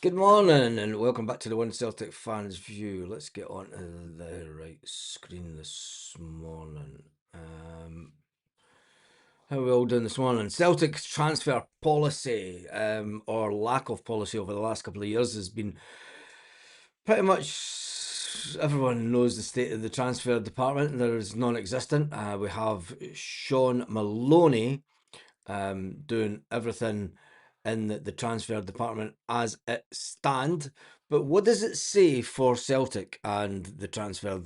Good morning and welcome back to the One Celtic Fans View. Let's get on to the right screen this morning. How are we all doing this morning? Celtic's transfer policy, or lack of policy over the last couple of years, has been pretty much everyone knows the state of the transfer department. There is non-existent. We have Sean Maloney doing everything in the transfer department as it stand. But what does it say for Celtic and the transfer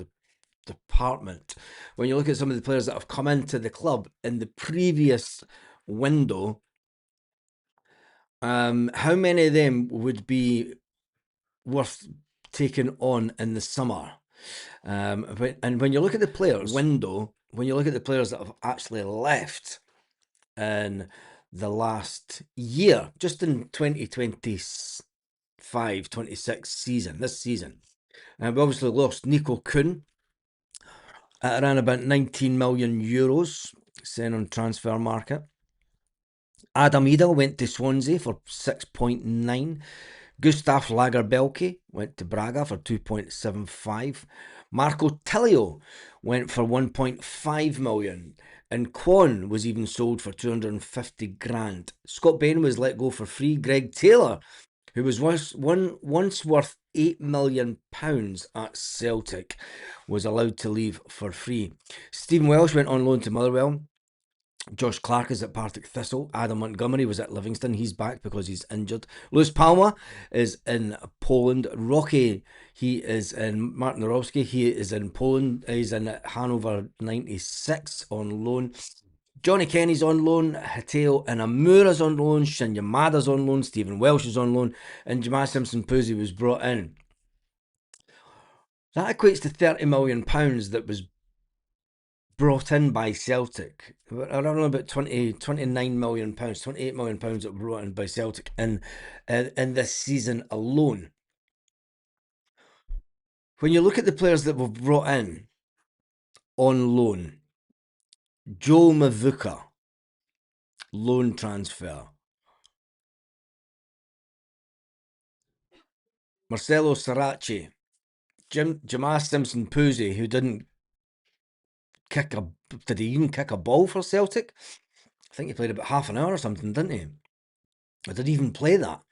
department when you look at some of the players that have come into the club in the previous window? How many of them would be worth taking on in the summer? And when you look at the players window, when you look at the players that have actually left in the last year, just in 2025-26 season, this season. And we obviously lost Nico Kuhn at around about 19 million euros, sent on transfer market. Adam Ida went to Swansea for 6.9. Gustav Lagerbelke went to Braga for 2.75. Marco Tilio went for 1.5 million. And Kwon was even sold for 250 grand. Scott Bain was let go for free. Greg Taylor, who was once worth £8 million at Celtic, was allowed to leave for free. Stephen Welsh went on loan to Motherwell. Josh Clark is at Partick Thistle. Adam Montgomery was at Livingston. He's back because he's injured. Lewis Palma is in Poland. Rocky, he is in Martin Norowski. He is in Poland. He's in Hanover 96 on loan. Johnny Kenny's on loan. Hiteo Inamura's on loan. Shin Yamada's on loan. Stephen Welsh is on loan. And Jamal Simpson-Puzzi was brought in. That equates to £30 million that was brought in by Celtic. I don't know, about 29 million pounds, 28 million pounds that were brought in by Celtic in this season alone. When you look at the players that were brought in on loan, Joe Mavuka, loan transfer. Marcelo Sarachi, Jamal Simpson-Puzzi, who did he even kick a ball for Celtic? I think he played about half an hour or something, didn't he? I didn't even play that.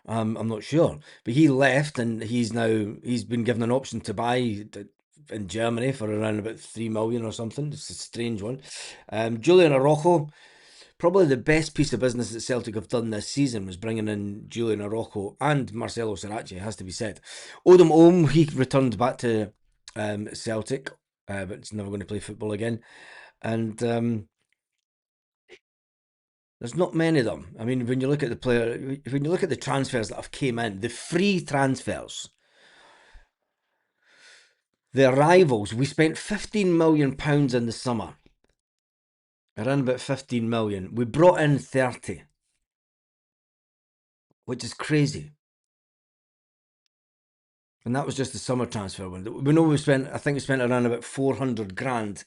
I'm not sure, but he left and he's been given an option to buy in Germany for around about 3 million or something. It's a strange one. Julian Araujo, probably the best piece of business that Celtic have done this season was bringing in Julian Araujo and Marcelo Sarachi, has to be said. Odom Ohm, he returned back to Celtic, but it's never going to play football again. And there's not many of them. I mean, when you look at the transfers that have came in, the free transfers, the arrivals, we spent £15 million in the summer. Around about 15 million. We brought in 30, which is crazy. And that was just the summer transfer window. We know I think we spent around about 400 grand.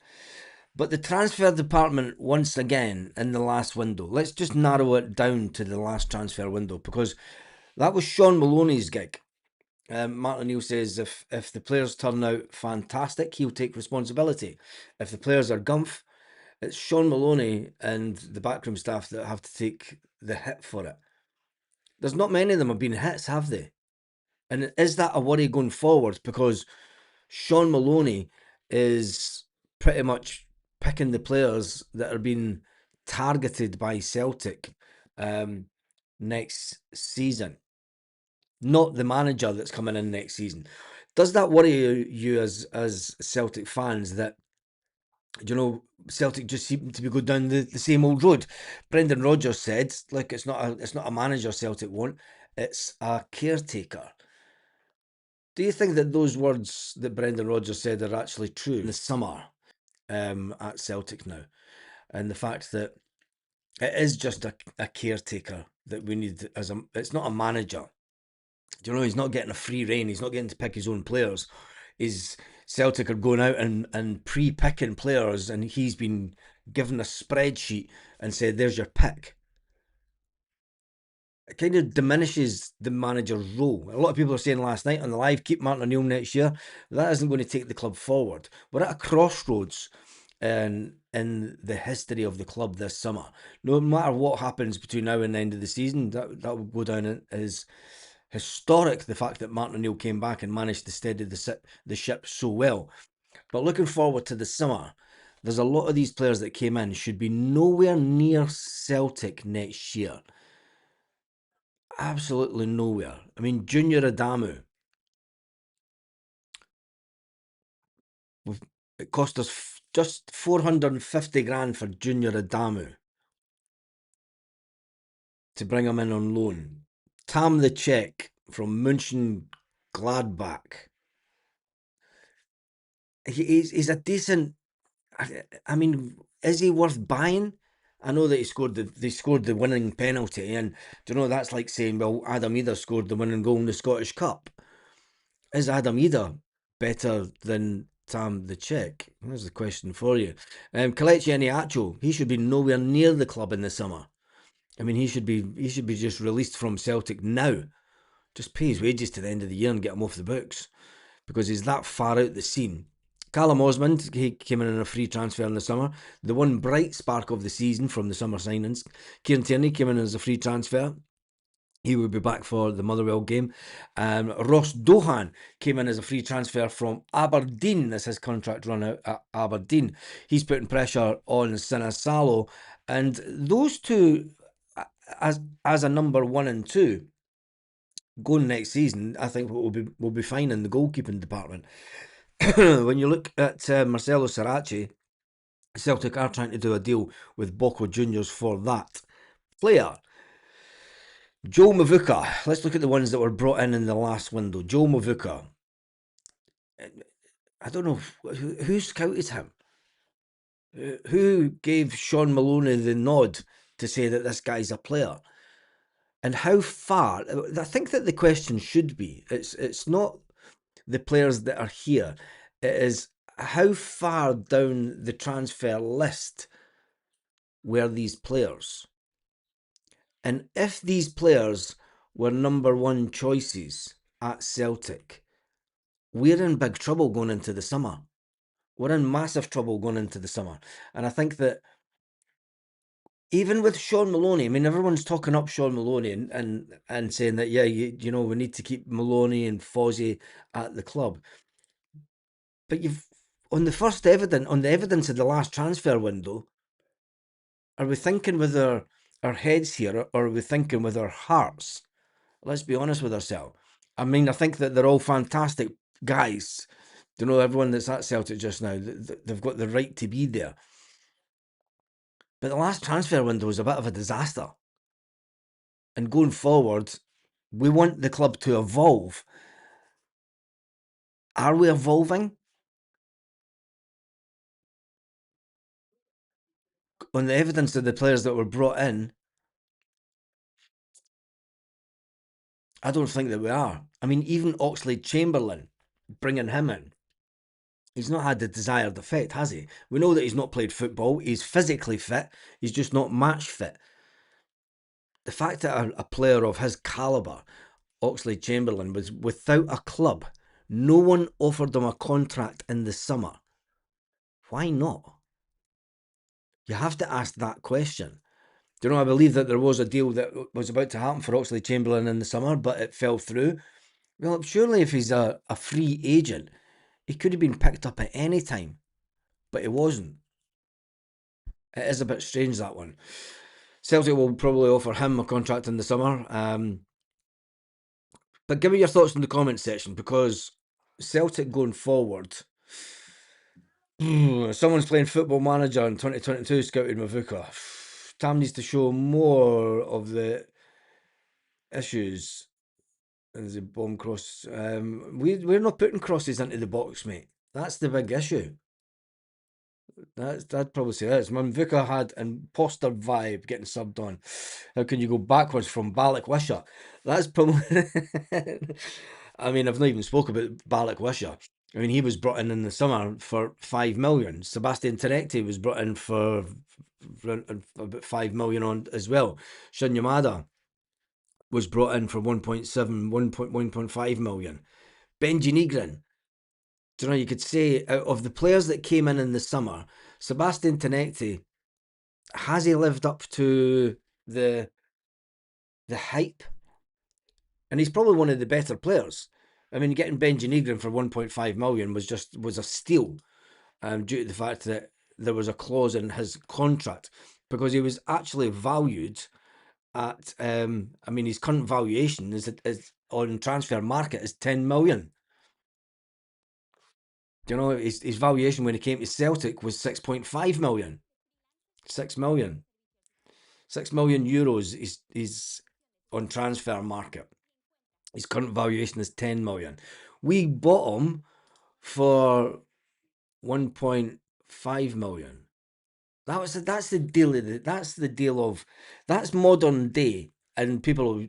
But the transfer department, once again, in the last window, let's just narrow it down to the last transfer window, because that was Sean Maloney's gig. Martin O'Neill says if the players turn out fantastic, he'll take responsibility. If the players are gumph, it's Sean Maloney and the backroom staff that have to take the hit for it. There's not many of them have been hits, have they? And is that a worry going forward? Because Sean Maloney is pretty much picking the players that are being targeted by Celtic next season, not the manager that's coming in next season. Does that worry you as Celtic fans that, Celtic just seem to be going down the same old road? Brendan Rodgers said, like, it's not a manager Celtic want, it's a caretaker. Do you think that those words that Brendan Rodgers said are actually true in the summer at Celtic now? And the fact that it is just a caretaker that we need it's not a manager. He's not getting a free rein. He's not getting to pick his own players. Celtic are going out and pre-picking players, and he's been given a spreadsheet and said, there's your pick. it kind of diminishes the manager's role. A lot of people are saying last night on the live, keep Martin O'Neill next year. That isn't going to take the club forward. We're at a crossroads in the history of the club this summer. No matter what happens between now and the end of the season, that will go down as historic. The fact that Martin O'Neill came back and managed to steady the ship so well. But looking forward to the summer, there's a lot of these players that came in should be nowhere near Celtic next year. Absolutely nowhere. I mean, Junior Adamu, it cost us just 450 grand for Junior Adamu to bring him in on loan. Tam the Czech from München Gladbach. He's a decent. I mean, is he worth buying? I know that they scored the winning penalty, and do you know that's like saying, well, Adam Eder scored the winning goal in the Scottish Cup. Is Adam Eder better than Tam the Czech? There's the question for you. Kelechi Iheanacho, he should be nowhere near the club in the summer. I mean, he should be just released from Celtic now. Just pay his wages to the end of the year and get him off the books because he's that far out the scene. Callum Osmond, he came in on a free transfer in the summer. The one bright spark of the season from the summer signings. Kieran Tierney came in as a free transfer. He will be back for the Motherwell game. Ross Dohan came in as a free transfer from Aberdeen as his contract run out at Aberdeen. He's putting pressure on Sinasalo. And those two, as a number 1 and 2, going next season, I think will be fine in the goalkeeping department. When you look at Marcelo Sarachi, Celtic are trying to do a deal with Boko Juniors for that player. Joe Mavuka. Let's look at the ones that were brought in the last window. Joe Mavuka. I don't know who scouted him. Who gave Sean Maloney the nod to say that this guy's a player? And how far? I think that the question should be, it's not the players that are here. It is how far down the transfer list were these players? And if these players were number 1 choices at Celtic, we're in big trouble going into the summer. We're in massive trouble going into the summer. And I think that even with Sean Maloney, I mean, everyone's talking up Sean Maloney and saying that, yeah, you know, we need to keep Maloney and Fozzie at the club. But on the evidence of the last transfer window, are we thinking with our heads here, or are we thinking with our hearts? Let's be honest with ourselves. I mean, I think that they're all fantastic guys. You know, everyone that's at Celtic just now, they've got the right to be there. But the last transfer window was a bit of a disaster. And going forward, we want the club to evolve. Are we evolving? On the evidence of the players that were brought in, I don't think that we are. I mean, even Oxlade-Chamberlain, bringing him in, he's not had the desired effect, has he? We know that he's not played football. He's physically fit. He's just not match fit. The fact that a player of his calibre, Oxlade-Chamberlain, was without a club, no one offered him a contract in the summer. Why not? You have to ask that question. Do you know, I believe that there was a deal that was about to happen for Oxlade-Chamberlain in the summer, but it fell through. Well, surely if he's a free agent, he could have been picked up at any time, but he wasn't. It is a bit strange, that one. Celtic will probably offer him a contract in the summer. But give me your thoughts in the comments section, because Celtic going forward, someone's playing Football Manager in 2022 scouted Mavuka. Tam needs to show more of the issues. There's a bomb cross. We're not putting crosses into the box, mate. That's the big issue. I'd probably say that. Mavuka had an imposter vibe getting subbed on. How can you go backwards from Balak Wisha? That's probably. I mean, I've not even spoke about Balak Wisha. I mean, he was brought in the summer for 5 million. Sebastian Terekti was brought in for about 5 million on as well. Shin Yamada, was brought in for 1.7, 1.5 million. Benji Negrin, do you know, you could say out of the players that came in the summer, Sebastian Tenetti, has he lived up to the hype? And he's probably one of the better players. I mean, getting Benji Negrin for 1.5 million was a steal, due to the fact that there was a clause in his contract, because he was actually valued at, I mean, his current valuation is on transfer market is 10 million. Do you know, his valuation when he came to Celtic was 6.5 million. 6 million. 6 million euros is on transfer market. His current valuation is 10 million. We bought him for 1.5 million. That's the deal of that's modern day, and people will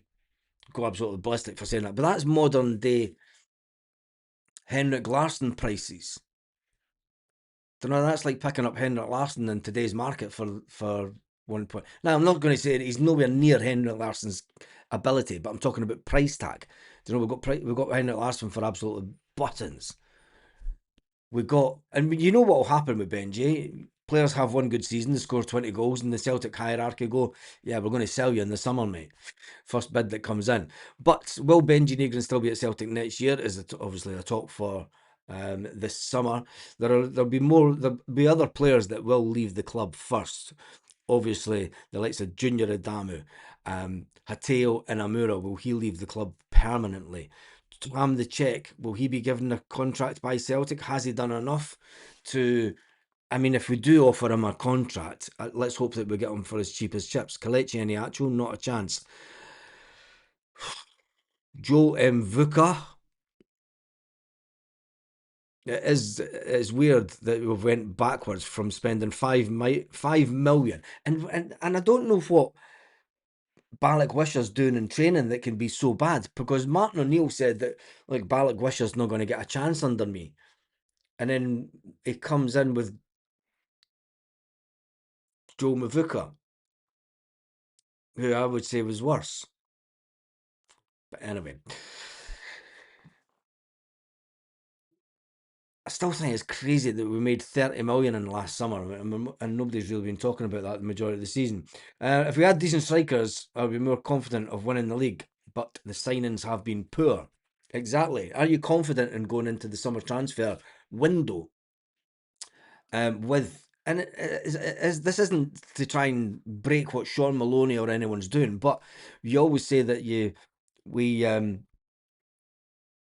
go absolutely ballistic for saying that, but that's modern day Henrik Larsson prices. Do you know, that's like picking up Henrik Larsson in today's market for 1 point. Now, I'm not going to say that he's nowhere near Henrik Larsson's ability, but I'm talking about price tag. Do you know, we've got Henrik Larsson for absolutely buttons. And you know what will happen with Benji? Players have one good season, they score 20 goals, and the Celtic hierarchy go, yeah, we're going to sell you in the summer, mate. First bid that comes in. But will Benji Negrin still be at Celtic next year? Is obviously a talk for this summer. There'll be other players that will leave the club first. Obviously, the likes of Junior Adamu, Hateo Inamura, will he leave the club permanently? Tom the Czech, will he be given a contract by Celtic? Has he done enough to... I mean, if we do offer him a contract, let's hope that we get him for as cheap as chips. Kelechi Iheanacho, not a chance. Joe Mvuka. It's weird that we've went backwards from spending 5 million. And I don't know what Balak Wisher's doing in training that can be so bad, because Martin O'Neill said that, like, Balak Wisher's not going to get a chance under me. And then he comes in with Joe Mavuka, who I would say was worse. But anyway, I still think it's crazy that we made 30 million in the last summer, and nobody's really been talking about that the majority of the season. If we had decent strikers, I'd be more confident of winning the league, but the signings have been poor. Exactly. Are you confident in going into the summer transfer window this isn't to try and break what Sean Maloney or anyone's doing, but you always say that you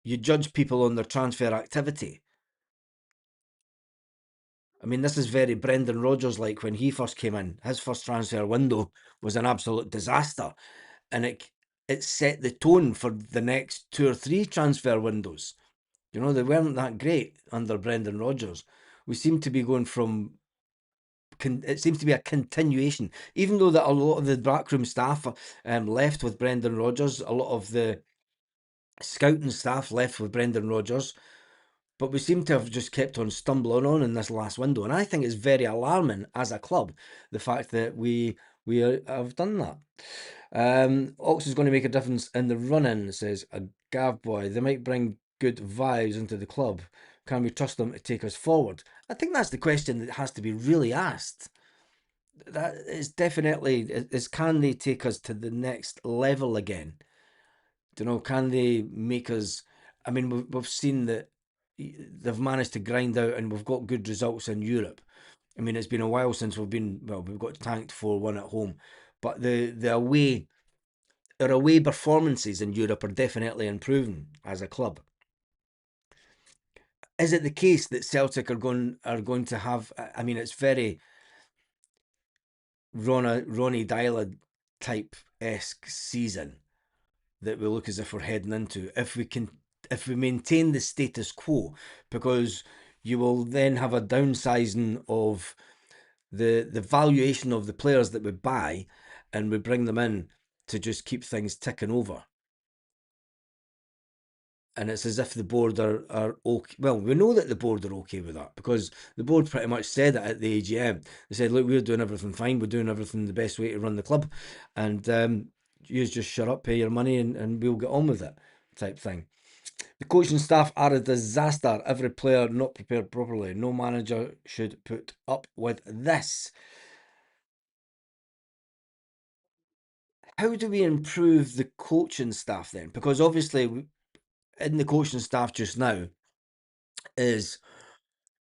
judge people on their transfer activity. I mean, this is very Brendan Rodgers like when he first came in. His first transfer window was an absolute disaster, and it set the tone for the next 2 or 3 transfer windows. You know, they weren't that great under Brendan Rodgers. We seem to be going from... It seems to be a continuation, even though that a lot of the backroom staff left with Brendan Rodgers, a lot of the scouting staff left with Brendan Rodgers, but we seem to have just kept on stumbling on in this last window, and I think it's very alarming as a club, the fact that we have done that. Ox is going to make a difference in the run-in, says a Gav boy. They might bring good vibes into the club. Can we trust them to take us forward? I think that's the question that has to be really asked. That is definitely, is can they take us to the next level again? You know, can they make us... I mean, we've seen that they've managed to grind out, and we've got good results in Europe. I mean, it's been a while since we've got tanked 4-1 at home, but our away performances in Europe are definitely improving as a club. Is it the case that Celtic are going to have... I mean, it's very Ronnie Dyla type-esque season that we look as if we're heading into, if we maintain the status quo, because you will then have a downsizing of the valuation of the players that we buy, and we bring them in to just keep things ticking over. And it's as if the board are okay. Well, we know that the board are okay with that, because the board pretty much said it at the AGM. They said, look, we're doing everything fine. We're doing everything the best way to run the club. And you just shut up, pay your money, and we'll get on with it, type thing. The coaching staff are a disaster. Every player not prepared properly. No manager should put up with this. How do we improve the coaching staff then? Because obviously, in the coaching staff just now is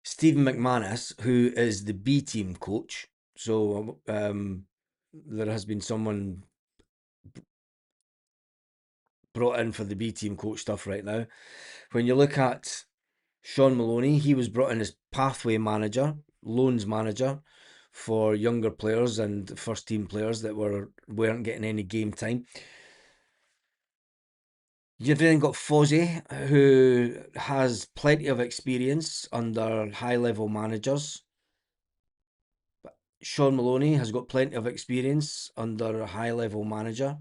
Stephen McManus, who is the B team coach. So there has been someone brought in for the B team coach stuff right now. When you look at Sean Maloney, he was brought in as pathway manager, loans manager for younger players and first team players that weren't getting any game time. You've then got Fozzie, who has plenty of experience under high level managers. Sean Maloney has got plenty of experience under a high level manager.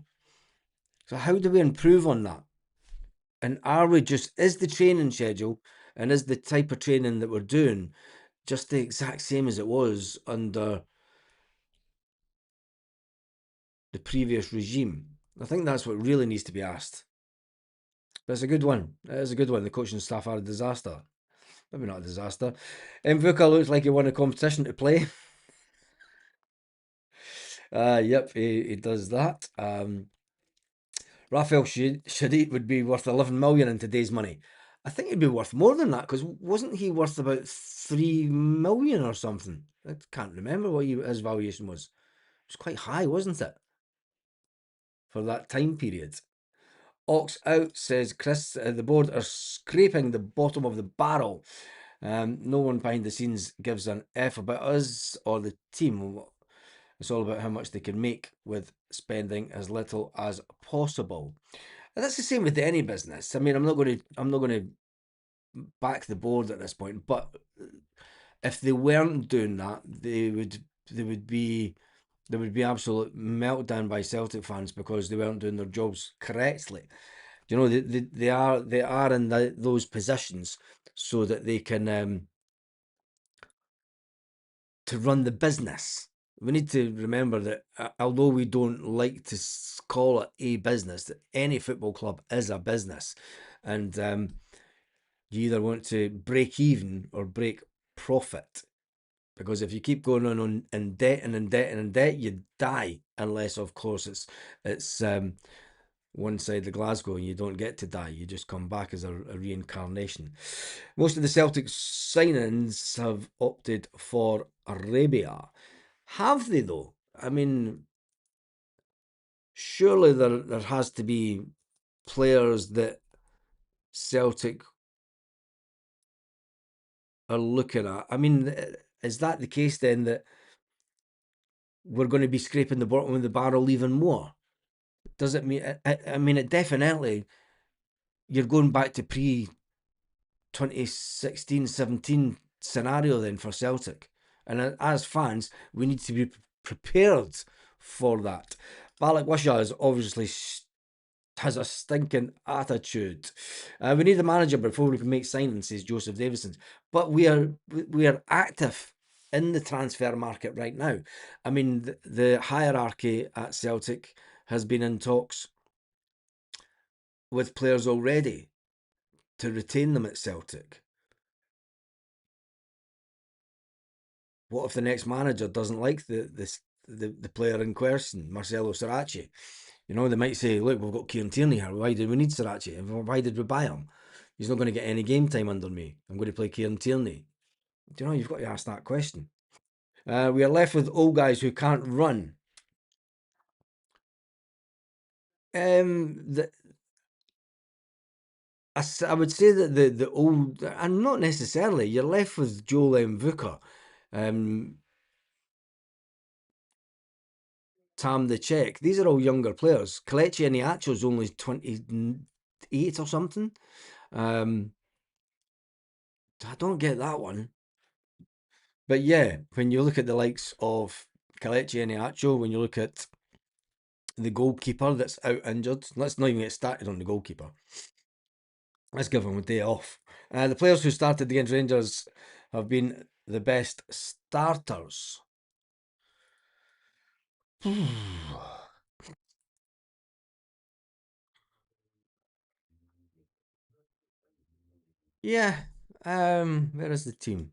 So how do we improve on that? And is the training schedule and is the type of training that we're doing just the exact same as it was under the previous regime? I think that's what really needs to be asked. But it's a good one. It is a good one. The coaching staff are a disaster. Maybe not a disaster. Mvuka looks like he won a competition to play. Yep, he does that. Rafael Shadid would be worth 11 million in today's money. I think he'd be worth more than that because wasn't he worth about 3 million or something? I can't remember what his valuation was. It was quite high, wasn't it? For that time period. Ox out, says Chris. The board are scraping the bottom of the barrel. No one behind the scenes gives an F about us or the team. It's all about how much they can make with spending as little as possible. And that's the same with any business. I mean, I'm not going to back the board at this point, but if they weren't doing that, there would be absolute meltdown by Celtic fans because they weren't doing their jobs correctly. You know, they are in those positions so that they can to run the business. We need to remember that although we don't like to call it a business, that any football club is a business, and you either want to break even or break profit. Because if you keep going on in debt and in debt and in debt, you die. Unless, of course, it's one side of Glasgow and you don't get to die. You just come back as a reincarnation. Most of the Celtic signings have opted for Arabia. Have they, though? I mean, surely there has to be players that Celtic are looking at. I mean, is that the case then that we're going to be scraping the bottom of the barrel even more? Does it mean? I mean, it definitely. You're going back to pre 2016-17 scenario then for Celtic, and as fans, we need to be prepared for that. Balak Wisha is obviously has a stinking attitude. We need a manager before we can make signings, says Joseph Davison. But we are active in the transfer market right now. I mean, the hierarchy at Celtic has been in talks with players already to retain them at Celtic. What if the next manager doesn't like the player in question, Marcelo Sarachi? You know, they might say, look, we've got Kieran Tierney here. Why did we need Sarachi? Why did we buy him? He's not going to get any game time under me. I'm going to play Kieran Tierney. Do you know, you've got to ask that question. We are left with old guys who can't run. The, I would say that the old, and not necessarily, you're left with Joel Mvuka, Tam the Czech. These are all younger players. Kelechi Iheanacho's only 28 or something. I don't get that one. But yeah, when you look at the likes of Kelechi Iheanacho, when you look at the goalkeeper that's out injured, let's not even get started on the goalkeeper. Let's give him a day off. The players who started against Rangers have been the best starters. Yeah. Where is the team?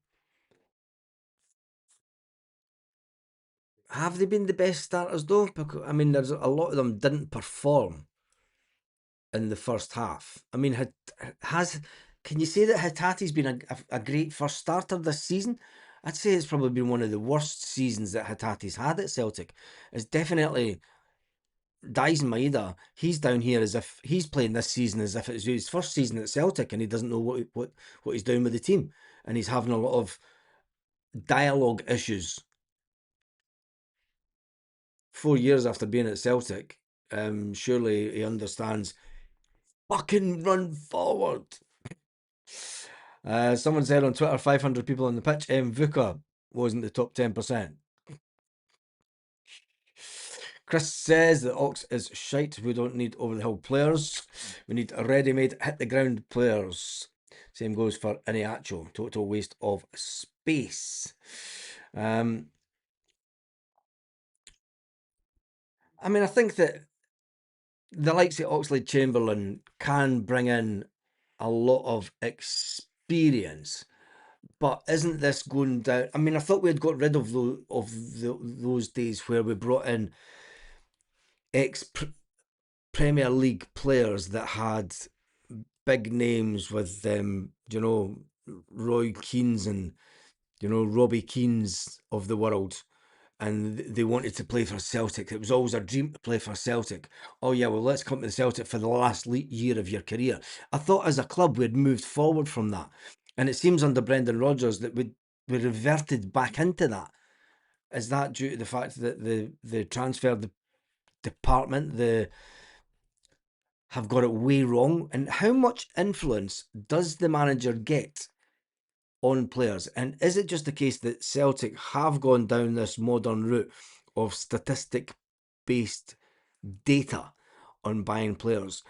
Have they been the best starters though? Because I mean, there's a lot of them didn't perform in the first half. I mean, has can you say that Hatate's been a great first starter this season? I'd say it's probably been one of the worst seasons that Hatate's had at Celtic. It's definitely Dyson Maeda. He's down here as if he's playing this season as if it's his first season at Celtic, and he doesn't know what he's doing with the team, and he's having a lot of dialogue issues. 4 years after being at Celtic, surely he understands. Fucking run forward. Someone said on Twitter, 500 people on the pitch. Vuka wasn't the top 10%. Chris says that Ox is shite. We don't need over the hill players. We need ready made, hit the ground players. Same goes for Iniacho. Total waste of space. I mean, I think that the likes of Oxlade Chamberlain can bring in a lot of experience. But isn't this going down? I mean, I thought we had got rid of those days where we brought in ex Premier League players that had big names with them, Roy Keanes and Robbie Keanes of the world, and they wanted to play for Celtic. It was always a dream to play for Celtic. Oh yeah, well let's come to Celtic for the last year of your career. I thought as a club we'd moved forward from that, and it seems under Brendan Rodgers that we reverted back into that. Is that due to the fact that the transfer department have got it way wrong? And how much influence does the manager get on players? And is it just the case that Celtic have gone down this modern route of statistic based data on buying players?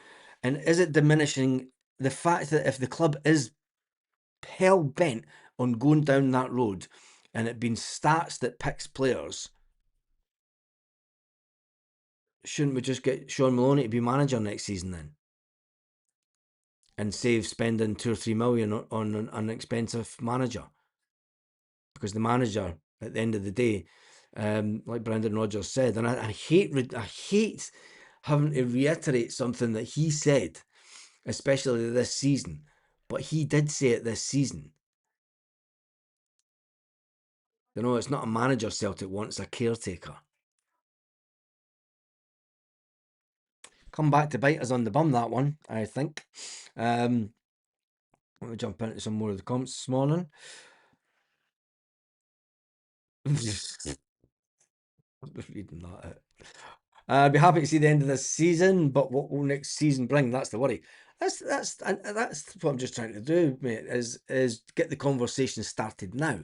And is it diminishing the fact that if the club is hell bent on going down that road and it being stats that picks players, shouldn't we just get Sean Maloney to be manager next season then? And save spending 2 or 3 million on an expensive manager? Because the manager, at the end of the day, like Brendan Rodgers said, and I hate having to reiterate something that he said, especially this season, but he did say it this season. It's not a manager Celtic wants, a caretaker. Come back to bite us on the bum, that one, I think. Let me jump into some more of the comments this morning. Just reading that. I'd be happy to see the end of this season, but what will next season bring? That's the worry. That's what I'm just trying to do, mate. Is get the conversation started now,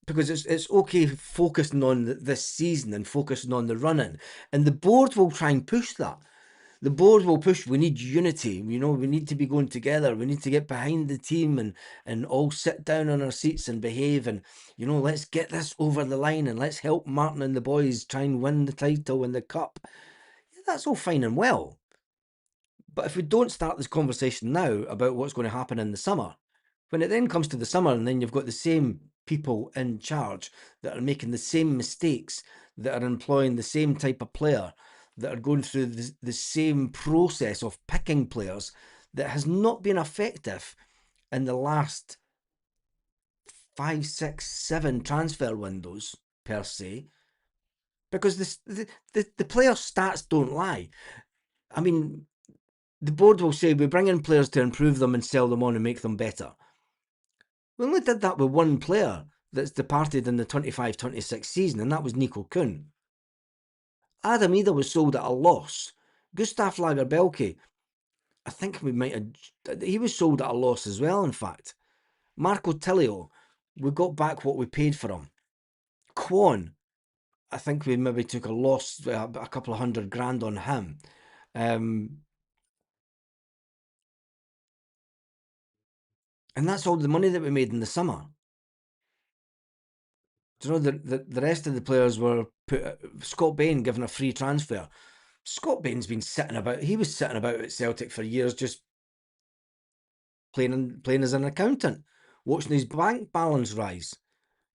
because it's okay focusing on this season and focusing on the running, and the board will try and push that. The board will push. We need unity. We need to be going together. We need to get behind the team and all sit down on our seats and behave. And let's get this over the line and let's help Martin and the boys try and win the title and the cup. That's all fine and well. But if we don't start this conversation now about what's going to happen in the summer, when it then comes to the summer and then you've got the same people in charge that are making the same mistakes, that are employing the same type of player, that are going through the same process of picking players that has not been effective in the last 5, 6, 7 transfer windows per se, because the player stats don't lie. I mean, the board will say we bring in players to improve them and sell them on and make them better. We only did that with one player that's departed in the 25-26 season, and that was Nico Kuhn. Adam Ida was sold at a loss. Gustav Lagerbelke, I think we might have, he was sold at a loss as well, in fact. Marco Tilio, we got back what we paid for him. Kwon, I think we maybe took a loss, a couple of $100,000 on him. And that's all the money that we made in the summer. Do you know the rest of the players were put? Scott Bain given a free transfer. Scott Bain's been sitting about. He was sitting about at Celtic for years, just playing as an accountant, watching his bank balance rise.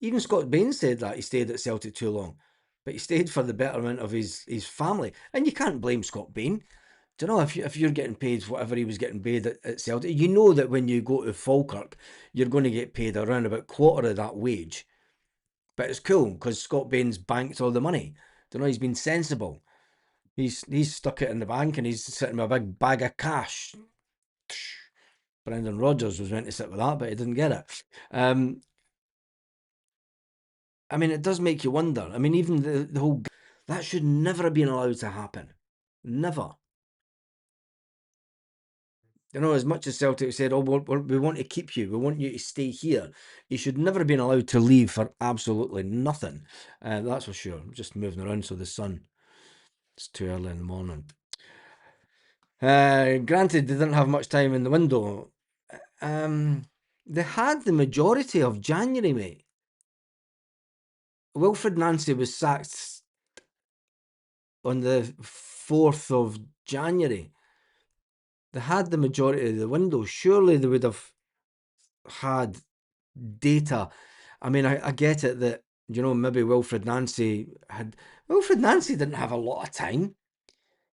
Even Scott Bain said that he stayed at Celtic too long, but he stayed for the betterment of his family. And you can't blame Scott Bain. Do you know, if you're getting paid whatever he was getting paid at Celtic, you know that when you go to Falkirk, you're going to get paid around about quarter of that wage. But it's cool because Scott Bain's banked all the money. Do you know, he's been sensible. He's stuck it in the bank and he's sitting with a big bag of cash. Brendan Rodgers was meant to sit with that, but he didn't get it. I mean, it does make you wonder. I mean, even the whole that should never have been allowed to happen. Never. You know, as much as Celtic said, "Oh, we want to keep you. We want you to stay here," he should never have been allowed to leave for absolutely nothing. That's for sure. I'm just moving around so the sun. It's too early in the morning. Granted, they didn't have much time in the window. They had the majority of January, mate. Wilfred Nancy was sacked on the 4th of January. They had the majority of the window. Surely they would have had data. I mean, I get it that, you know, maybe Wilfred Nancy didn't have a lot of time.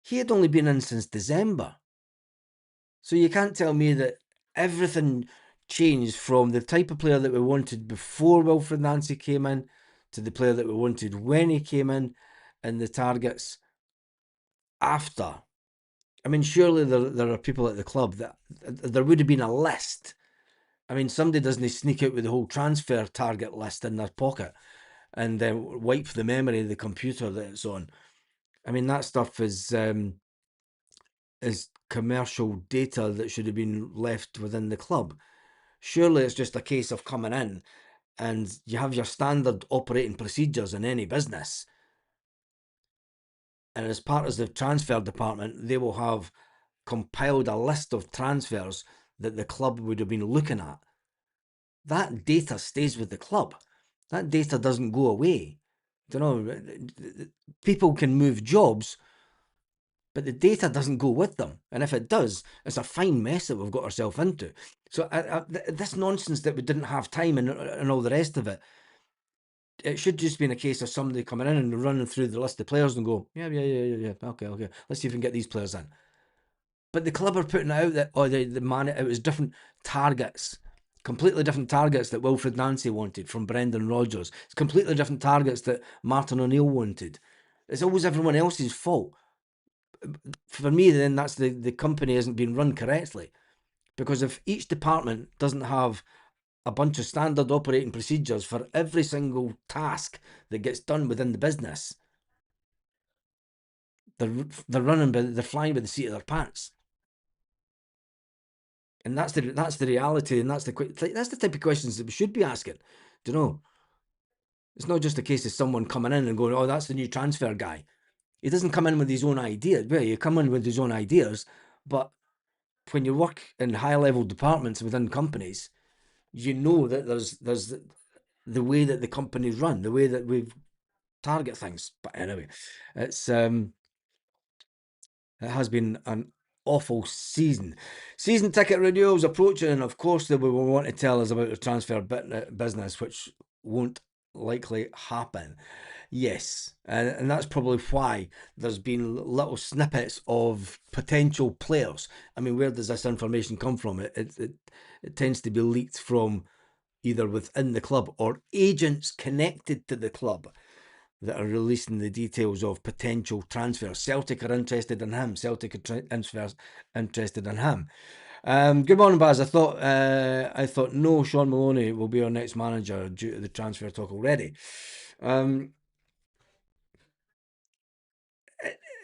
He had only been in since December. So you can't tell me that everything changed from the type of player that we wanted before Wilfred Nancy came in to the player that we wanted when he came in and the targets after. I mean, surely there are people at the club that there would have been a list. I mean, somebody doesn't sneak out with the whole transfer target list in their pocket and then wipe the memory of the computer that it's on. I mean, that stuff is commercial data that should have been left within the club. Surely it's just a case of coming in and you have your standard operating procedures in any business. And as part of the transfer department, they will have compiled a list of transfers that the club would have been looking at. That data stays with the club. That data doesn't go away. You know, people can move jobs, but the data doesn't go with them. And if it does, it's a fine mess that we've got ourselves into. So this nonsense that we didn't have time and all the rest of it, it should just be in a case of somebody coming in and running through the list of players and go, yeah, okay, let's see if we can get these players in. But the club are putting out that, it was different targets, completely different targets that Wilfred Nancy wanted from Brendan Rodgers. It's completely different targets that Martin O'Neill wanted. It's always everyone else's fault. For me, then that's the company isn't being run correctly. Because if each department doesn't have a bunch of standard operating procedures for every single task that gets done within the business, they're flying by the seat of their pants. And that's the reality, and that's the type of questions that we should be asking. Do you know? It's not just a case of someone coming in and going, "Oh, that's the new transfer guy." He doesn't come in with his own ideas. Well, you come in with his own ideas, but when you work in high level departments within companies, you know that there's the way that the companies run, the way that we target things. But anyway, it's it has been an awful season. Season ticket renewals approaching, and of course they will want to tell us about the transfer business, which won't likely happen. Yes, and that's probably why there's been little snippets of potential players. I mean, where does this information come from? It tends to be leaked from either within the club or agents connected to the club that are releasing the details of potential transfers. Celtic are interested in him. Celtic are interested in him. Good morning, Baz. I thought no, Sean Maloney will be our next manager due to the transfer talk already.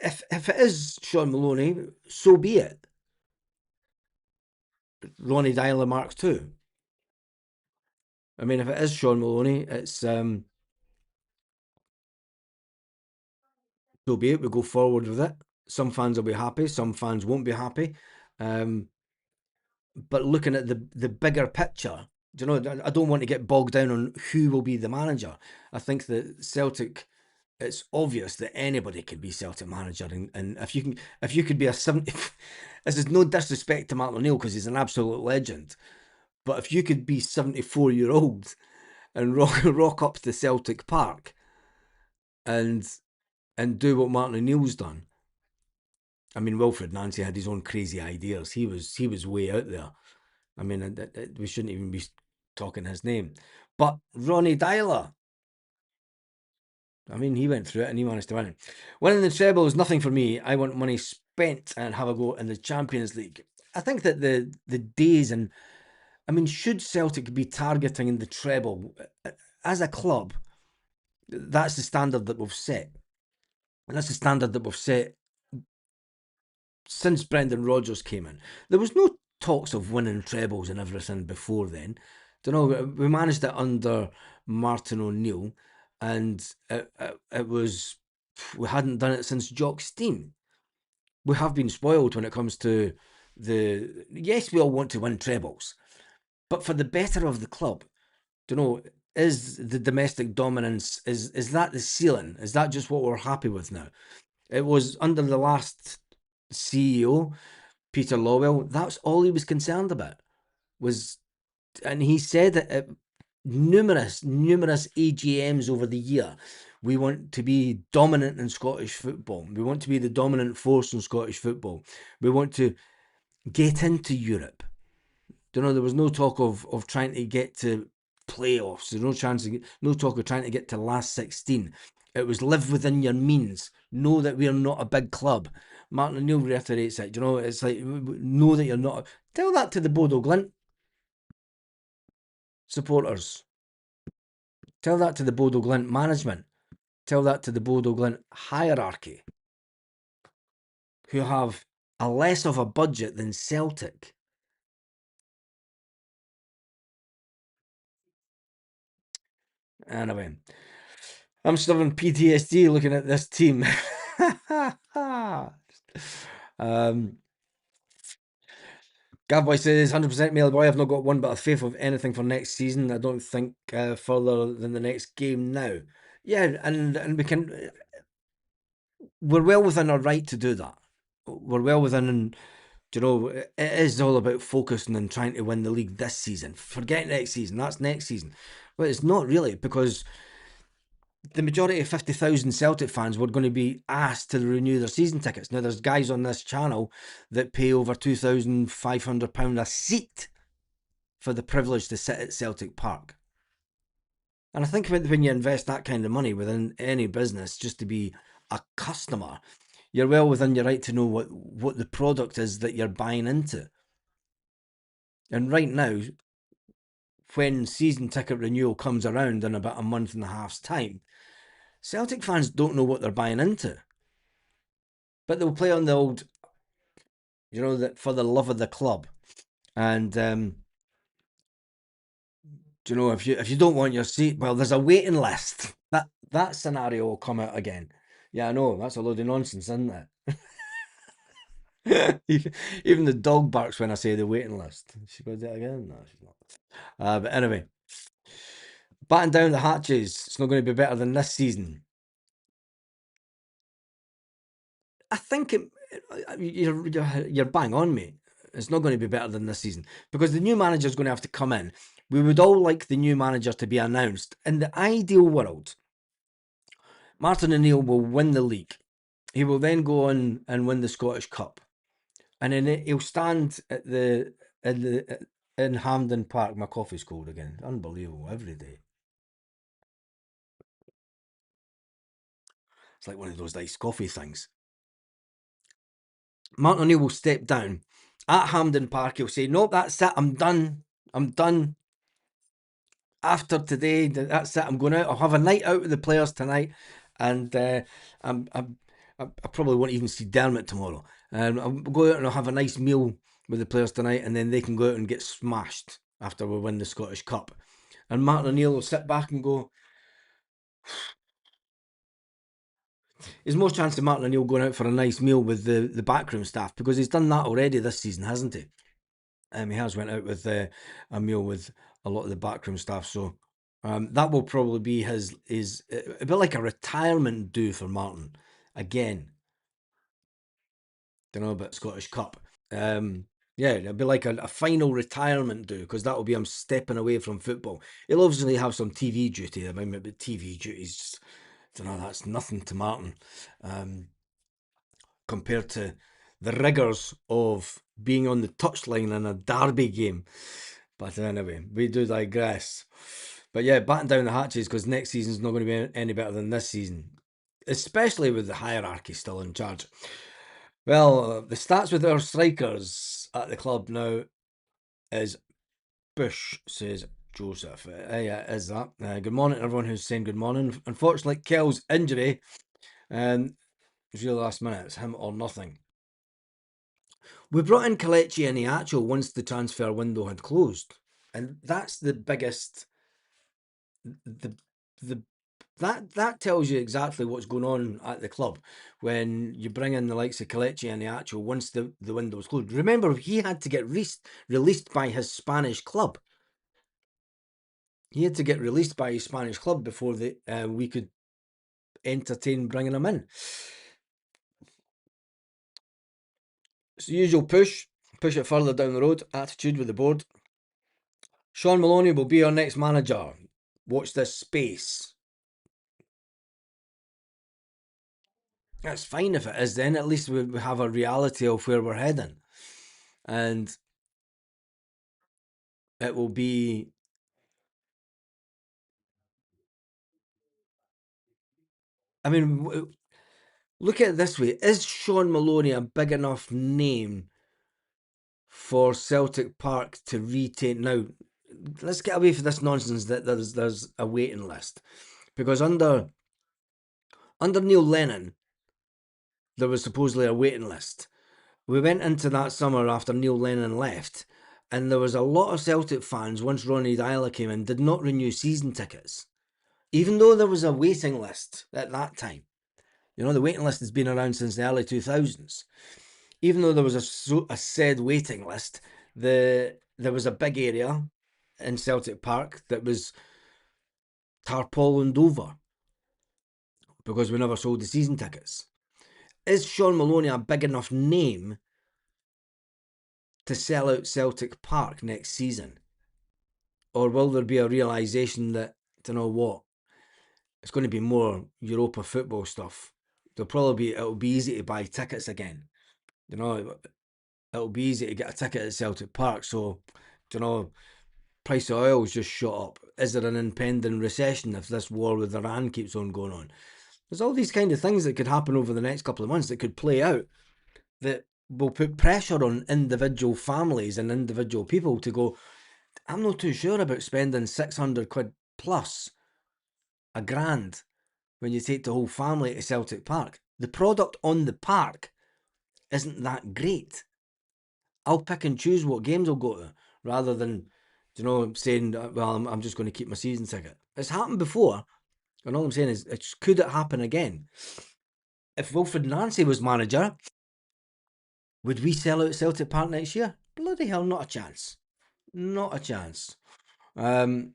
If it is Sean Maloney, so be it. Ronnie Dyler Marks too. I mean, if it is Sean Maloney, it's so be it. We go forward with it. Some fans will be happy. Some fans won't be happy. But looking at the bigger picture, do you know? I don't want to get bogged down on who will be the manager. I think that Celtic it's obvious that anybody could be Celtic manager, and if you could be a 70, this is no disrespect to Martin O'Neill because he's an absolute legend, but if you could be 74-year-old and rock up to Celtic Park and do what Martin O'Neill's done. I mean, Wilfred Nancy had his own crazy ideas. He was way out there. I mean, we shouldn't even be talking his name. But Ronnie Dyler, I mean, he went through it and he managed to win. Winning the treble is nothing for me. I want money spent and have a go in the Champions League. I think that the days, and I mean, should Celtic be targeting in the treble as a club? That's the standard that we've set. And that's the standard that we've set since Brendan Rodgers came in. There was no talks of winning trebles and everything before then. Don't know. We managed it under Martin O'Neill, and it was, we hadn't done it since Jock Stein. We have been spoiled when it comes to the, yes, we all want to win trebles, but for the better of the club. Don't know. Is the domestic dominance, is that the ceiling? Is that just what we're happy with now? It was under the last CEO, Peter Lawwell. That's all he was concerned about. And he said it at numerous AGMs over the year. We want to be dominant in Scottish football. We want to be the dominant force in Scottish football. We want to get into Europe. There was no talk of trying to get to playoffs. There's no talk of trying to get to last 16. It was live within your means. Know that we're not a big club. Martin O'Neill reiterates it. It's like, know that you're not. Tell that to the Bodo Glint supporters. Tell that to the Bodo Glint management. Tell that to the Bodo Glint hierarchy, who have a less of a budget than Celtic. Anyway, I'm still in PTSD looking at this team. Gavboy says 100% Mail Boy. I've not got one but a faith of anything for next season. I don't think further than the next game now. Yeah, and we're well within our right to do that. We're well within, it is all about focusing and trying to win the league this season. Forget next season. That's next season. Well, it's not really, because the majority of 50,000 Celtic fans were going to be asked to renew their season tickets. Now, there's guys on this channel that pay over £2,500 a seat for the privilege to sit at Celtic Park. And I think when you invest that kind of money within any business just to be a customer, you're well within your right to know what the product is that you're buying into. And right now, when season ticket renewal comes around in about a month and a half's time, Celtic fans don't know what they're buying into. But they'll play on the old, that for the love of the club. And if you don't want your seat, well, there's a waiting list. That scenario will come out again. Yeah, I know, that's a load of nonsense, isn't it? Even the dog barks when I say the waiting list. She goes that again? No, she's not. But anyway, batten down the hatches. It's not going to be better than this season. I think you're bang on, mate. It's not going to be better than this season because the new manager is going to have to come in. We would all like the new manager to be announced. In the ideal world, Martin O'Neill will win the league. He will then go on and win the Scottish Cup, and then he'll stand in Hampden Park. My coffee's cold again. Unbelievable. Every day. It's like one of those iced coffee things. Martin O'Neill will step down at Hampden Park. He'll say, "Nope, that's it. I'm done. I'm done. After today, that's it. I'm going out. I'll have a night out with the players tonight, and I probably won't even see Dermot tomorrow. I'll go out and I'll have a nice meal with the players tonight, and then they can go out and get smashed after we win the Scottish Cup." And Martin O'Neill will sit back and go, there's more chance of Martin O'Neill going out for a nice meal with the backroom staff, because he's done that already this season, hasn't he? He has went out with a meal with a lot of the backroom staff. So That will probably be his a bit like a retirement do for Martin again. Don't know about Scottish Cup. Yeah, it'll be like a final retirement do, because that will be him stepping away from football. He'll obviously have some TV duty. I mean, but TV duties, just, don't know, that's nothing to Martin compared to the rigours of being on the touchline in a derby game. But anyway, we do digress. But yeah, batten down the hatches, because next season's not going to be any better than this season, especially with the hierarchy still in charge. Well, the stats with our strikers at the club now is Bush, says Joseph. Yeah, is that. Good morning to everyone who's saying good morning. Unfortunately, Kel's injury was really last minute. It's him or nothing. We brought in Kelechi and Iacho once the transfer window had closed. And that's the biggest... That tells you exactly what's going on at the club when you bring in the likes of Kelechi and Iacho once the window was closed. Remember, he had to get released by his Spanish club. He had to get released by his Spanish club before we could entertain bringing him in. It's the usual push it further down the road attitude with the board. Sean Maloney will be our next manager. Watch this space. That's fine if it is, then at least we have a reality of where we're heading. And it will be... I mean, look at it this way. Is Sean Maloney a big enough name for Celtic Park to retain? Now, let's get away from this nonsense that there's a waiting list. Because under Neil Lennon, there was supposedly a waiting list. We went into that summer after Neil Lennon left, and there was a lot of Celtic fans, once Ronnie Dyler came in, did not renew season tickets. Even though there was a waiting list at that time. You know, the waiting list has been around since the early 2000s. Even though there was a said waiting list, there was a big area in Celtic Park that was tarpaulined over because we never sold the season tickets. Is Sean Maloney a big enough name to sell out Celtic Park next season? Or will there be a realisation that, you know what, it's going to be more Europa football stuff? It'll be easy to buy tickets again. You know, it'll be easy to get a ticket at Celtic Park. So, you know, price of oil's just shot up. Is there an impending recession if this war with Iran keeps on going on? There's all these kind of things that could happen over the next couple of months that could play out that will put pressure on individual families and individual people to go, I'm not too sure about spending 600 quid plus a grand when you take the whole family to Celtic Park. The product on the park isn't that great. I'll pick and choose what games I'll go to rather than, you know, saying, well, I'm just going to keep my season ticket. It's happened before, and all I'm saying is, could it happen again? If Wilfred Nancy was manager, would we sell out Celtic Park next year? Bloody hell, not a chance. Not a chance. Not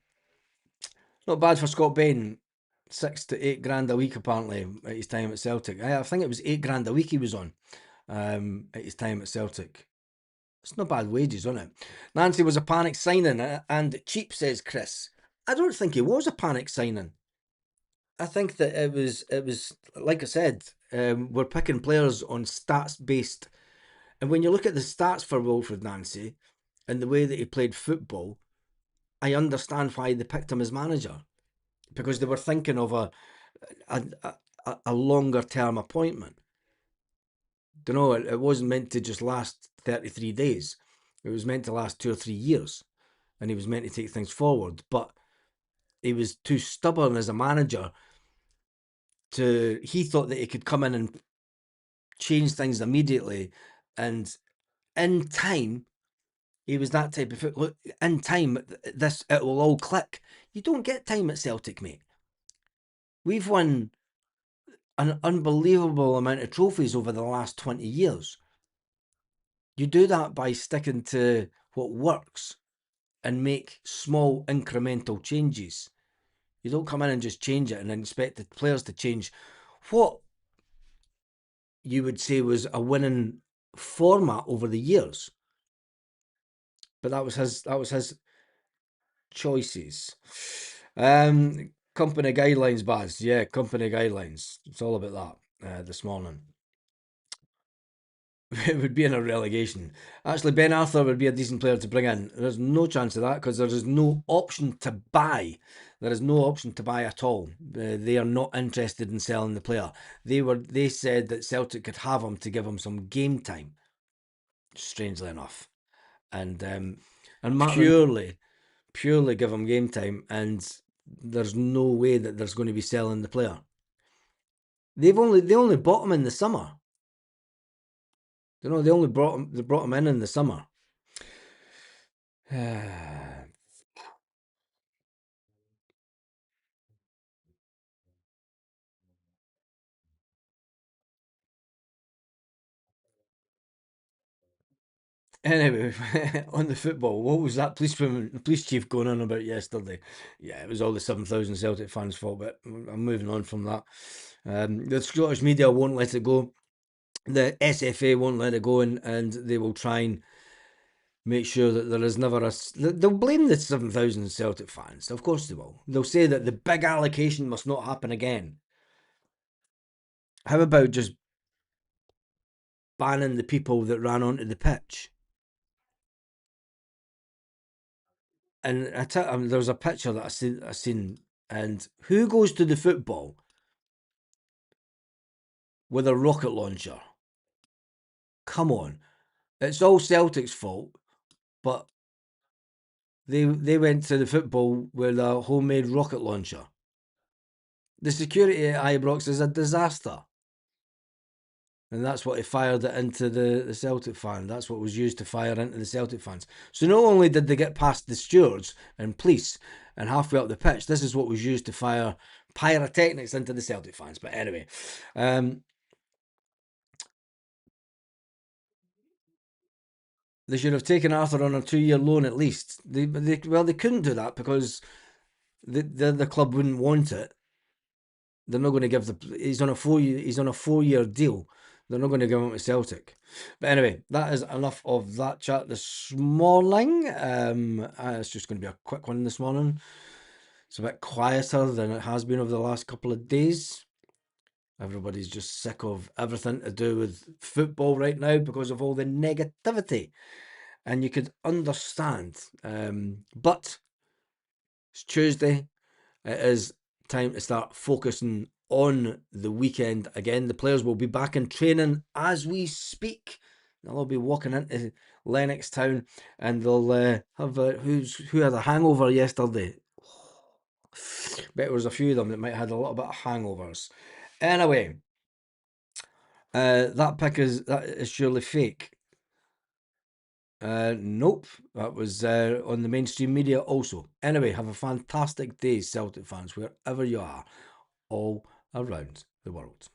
bad for Scott Bain. 6 to 8 grand a week apparently at his time at Celtic. I think it was 8 grand a week he was on at his time at Celtic. It's not bad wages, isn't it? Nancy was a panic signing and cheap, says Chris. I don't think it was a panic signing. I think that it was like I said, we're picking players on stats based. And when you look at the stats for Wilfred Nancy and the way that he played football, I understand why they picked him as manager. Because they were thinking of a longer term appointment. You know, it wasn't meant to just last 33 days. It was meant to last 2 or 3 years. And he was meant to take things forward. But he was too stubborn as a manager he thought that he could come in and change things immediately. And in time, he was that type of... Look, in time, it will all click. You don't get time at Celtic, mate. We've won an unbelievable amount of trophies over the last 20 years. You do that by sticking to what works and make small incremental changes. You don't come in and just change it and expect the players to change what you would say was a winning format over the years. But that was his choices. Company guidelines, Baz. Yeah, company guidelines. It's all about that this morning. It would be in a relegation. Actually, Ben Arthur would be a decent player to bring in. There's no chance of that because there is no option to buy. There is no option to buy at all. They are not interested in selling the player. They said that Celtic could have him to give him some game time. Strangely enough, and purely give him game time, and there's no way that there's going to be selling the player. They only bought him in the summer. They only brought him in the summer. Anyway, on the football, what was that police chief going on about yesterday? Yeah, it was all the 7,000 Celtic fans' fault, but I'm moving on from that. The Scottish media won't let it go. The SFA won't let it go, and they will try and make sure that there is never a. They'll blame the 7,000 Celtic fans. Of course they will. They'll say that the big allocation must not happen again. How about just banning the people that ran onto the pitch? And there was a picture that I seen, and who goes to the football with a rocket launcher? Come on, it's all Celtic's fault, but they went to the football with a homemade rocket launcher. The security at Ibrox is a disaster. And that's what he fired it into the Celtic fan. That's what was used to fire into the Celtic fans. So not only did they get past the stewards and police and halfway up the pitch, this is what was used to fire pyrotechnics into the Celtic fans. But anyway, they should have taken Arthur on a 2-year loan at least. They couldn't do that because the club wouldn't want it. They're not going to give he's on a 4-year deal. They're not going to give him to Celtic. But anyway, that is enough of that chat this morning. It's just going to be a quick one this morning. It's a bit quieter than it has been over the last couple of days. Everybody's just sick of everything to do with football right now because of all the negativity. And you could understand. But it's Tuesday. It is time to start focusing on the weekend again. The players will be back in training as we speak. They'll all be walking into Lennoxtown, and they'll have who had a hangover yesterday. Bet there was a few of them that might have had a little bit of hangovers. Anyway, that is surely fake. Nope, that was on the mainstream media also. Anyway, have a fantastic day, Celtic fans, wherever you are, all around the world.